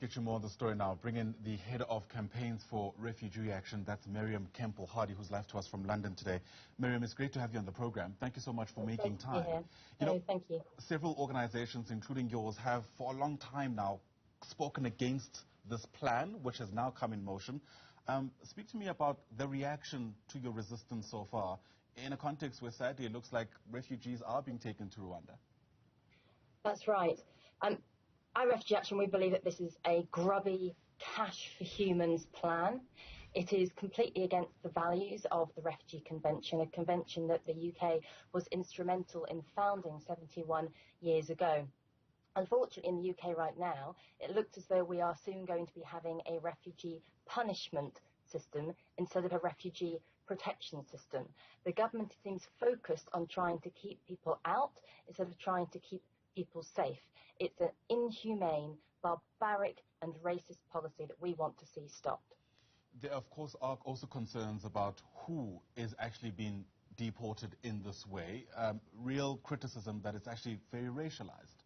Get you more on the story now. Bring in the head of campaigns for refugee action. That's Mariam Kemple-Hardy, who's live to us from London today. Mariam, it's great to have you on the program. Thank you so much for making time. Thank you. Several organizations, including yours, have for a long time now spoken against this plan, which has now come in motion. Speak to me about the reaction to your resistance so far, in a context where sadly it looks like refugees are being taken to Rwanda. That's right. At Refugee Action, we believe that this is a grubby, cash-for-humans plan. It is completely against the values of the Refugee Convention, a convention that the UK was instrumental in founding 71 years ago. Unfortunately, in the UK right now, it looks as though we are soon going to be having a refugee punishment system instead of a refugee protection system. The government seems focused on trying to keep people out instead of trying to keep people safe. It's an inhumane, barbaric and racist policy that we want to see stopped. There, of course, are also concerns about who is actually being deported in this way. Real criticism that it's actually very racialized.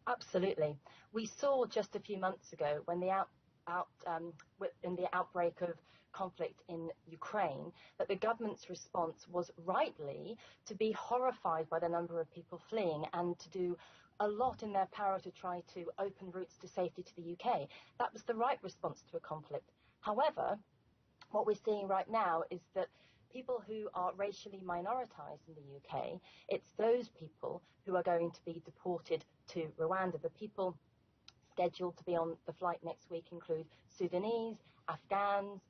Absolutely. We saw just a few months ago when in the outbreak of conflict in Ukraine, that the government's response was rightly to be horrified by the number of people fleeing and to do a lot in their power to try to open routes to safety to the UK. That was the right response to a conflict. However, what we're seeing right now is that people who are racially minoritized in the UK, it's those people who are going to be deported to Rwanda. The people scheduled to be on the flight next week include Sudanese, Afghans,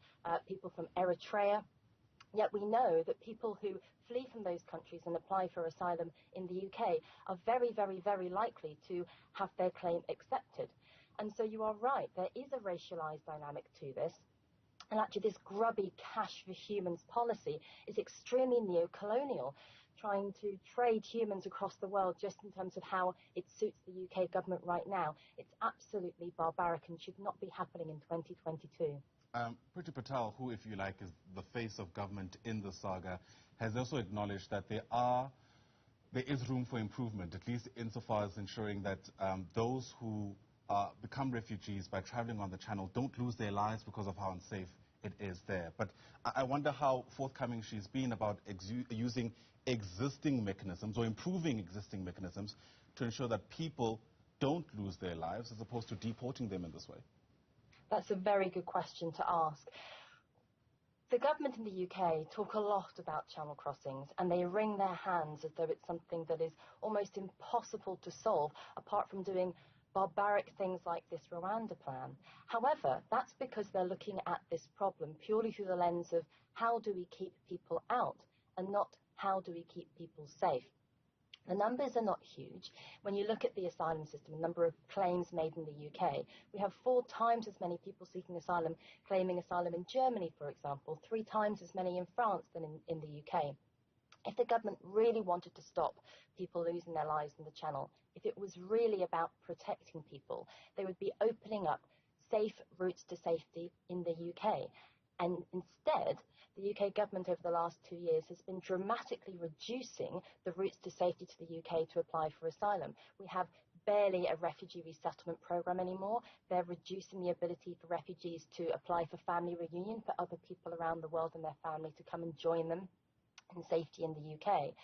people from Eritrea. Yet we know that people who flee from those countries and apply for asylum in the UK are very, very, very likely to have their claim accepted. And so you are right, there is a racialized dynamic to this. And actually this grubby cash for humans policy is extremely neo-colonial, trying to trade humans across the world just in terms of how it suits the UK government right now. It's absolutely barbaric and should not be happening in 2022. Priti Patel, who, if you like, is the face of government in the saga, has also acknowledged that there is room for improvement, at least insofar as ensuring that those who become refugees by traveling on the channel don't lose their lives because of how unsafe it is there. But I wonder how forthcoming she's been about using existing mechanisms or improving existing mechanisms to ensure that people don't lose their lives as opposed to deporting them in this way. That's a very good question to ask. The government in the UK talk a lot about channel crossings and they wring their hands as though it's something that is almost impossible to solve apart from doing barbaric things like this Rwanda plan. However, that's because they're looking at this problem purely through the lens of how do we keep people out and not how do we keep people safe. The numbers are not huge. When you look at the asylum system, the number of claims made in the UK, we have 4 times as many people seeking asylum claiming asylum in Germany, for example, 3 times as many in France than in the UK. If the government really wanted to stop people losing their lives in the Channel, if it was really about protecting people, they would be opening up safe routes to safety in the UK. And instead, the UK government over the last 2 years has been dramatically reducing the routes to safety to the UK to apply for asylum. We have barely a refugee resettlement programme anymore. They're reducing the ability for refugees to apply for family reunion for other people around the world and their family to come and join them in safety in the UK.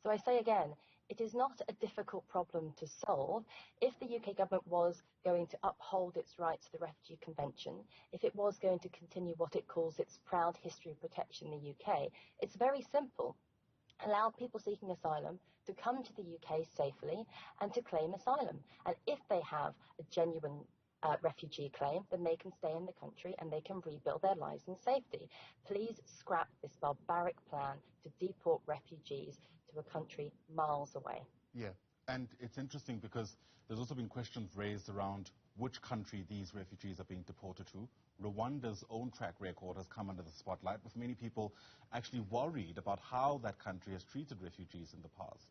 So I say again, it is not a difficult problem to solve. If the UK government was going to uphold its rights to the Refugee Convention, if it was going to continue what it calls its proud history of protection in the UK, it's very simple. Allow people seeking asylum to come to the UK safely and to claim asylum. And if they have a genuine refugee claim, then they can stay in the country and they can rebuild their lives in safety. Please scrap this barbaric plan to deport refugees to a country miles away. Yeah, and it's interesting because there's also been questions raised around which country these refugees are being deported to. Rwanda's own track record has come under the spotlight, with many people actually worried about how that country has treated refugees in the past.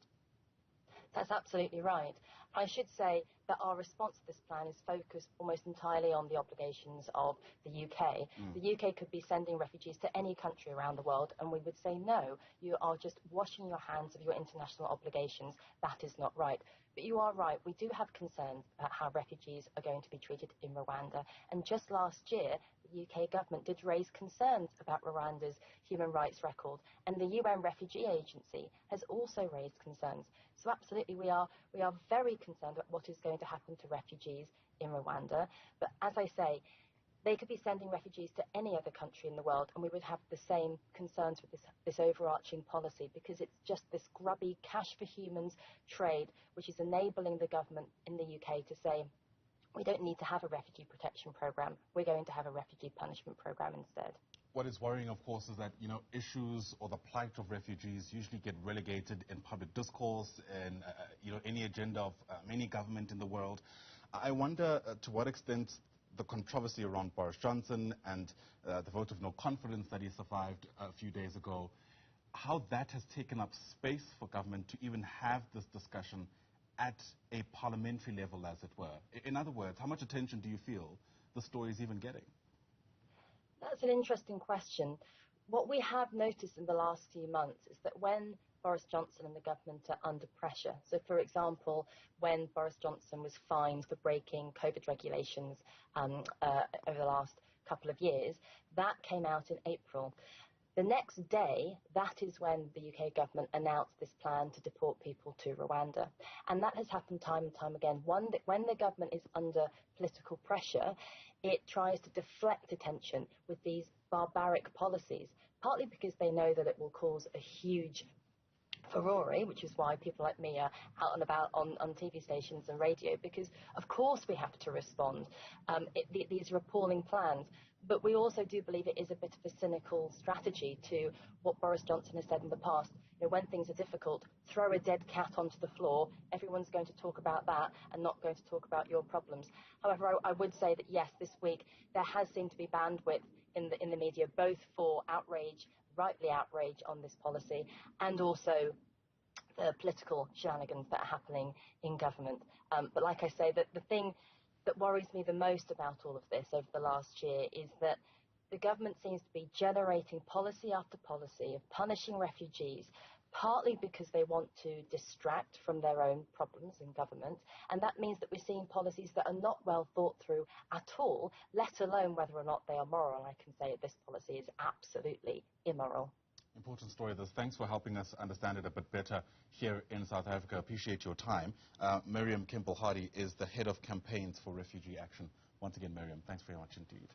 That's absolutely right. I should say that our response to this plan is focused almost entirely on the obligations of the UK. The UK could be sending refugees to any country around the world, and we would say, no, you are just washing your hands of your international obligations. That is not right. But you are right, we do have concerns about how refugees are going to be treated in Rwanda. And just last year, the UK government did raise concerns about Rwanda's human rights record, and the UN Refugee Agency has also raised concerns. So absolutely, we are very concerned about what is going to happen to refugees in Rwanda. But as I say, they could be sending refugees to any other country in the world, and we would have the same concerns with this overarching policy, because it's just this grubby cash for humans trade which is enabling the government in the UK to say, we don't need to have a refugee protection program, we're going to have a refugee punishment program instead. What is worrying, of course, is that, issues or the plight of refugees usually get relegated in public discourse and, any agenda of any government in the world. I wonder to what extent the controversy around Boris Johnson and the vote of no confidence that he survived a few days ago, how that has taken up space for government to even have this discussion at a parliamentary level, as it were. In other words, how much attention do you feel the story is even getting? That's an interesting question. What we have noticed in the last few months is that when Boris Johnson and the government are under pressure, so for example, when Boris Johnson was fined for breaking COVID regulations over the last couple of years, that came out in April. The next day, that is when the UK government announced this plan to deport people to Rwanda. And that has happened time and time again. When the government is under political pressure, it tries to deflect attention with these barbaric policies, partly because they know that it will cause a huge furore, which is why people like me are out and about on TV stations and radio, because of course we have to respond. These are appalling plans. But we also do believe it is a bit of a cynical strategy to what Boris Johnson has said in the past. When things are difficult, throw a dead cat onto the floor. Everyone's going to talk about that and not going to talk about your problems. However, I would say that, yes, this week there has seemed to be bandwidth in the media, both for outrage, rightly outrage on this policy, and also the political shenanigans that are happening in government. But like I say, the thing that worries me the most about all of this over the last year is that the government seems to be generating policy after policy of punishing refugees, partly because they want to distract from their own problems in government, and that means that we're seeing policies that are not well thought through at all, let alone whether or not they are moral. And I can say that this policy is absolutely immoral. Important story, this. Thanks for helping us understand it a bit better here in South Africa. Appreciate your time. Mariam Kemple-Hardy is the head of campaigns for Refugee Action. Once again, Mariam, thanks very much indeed.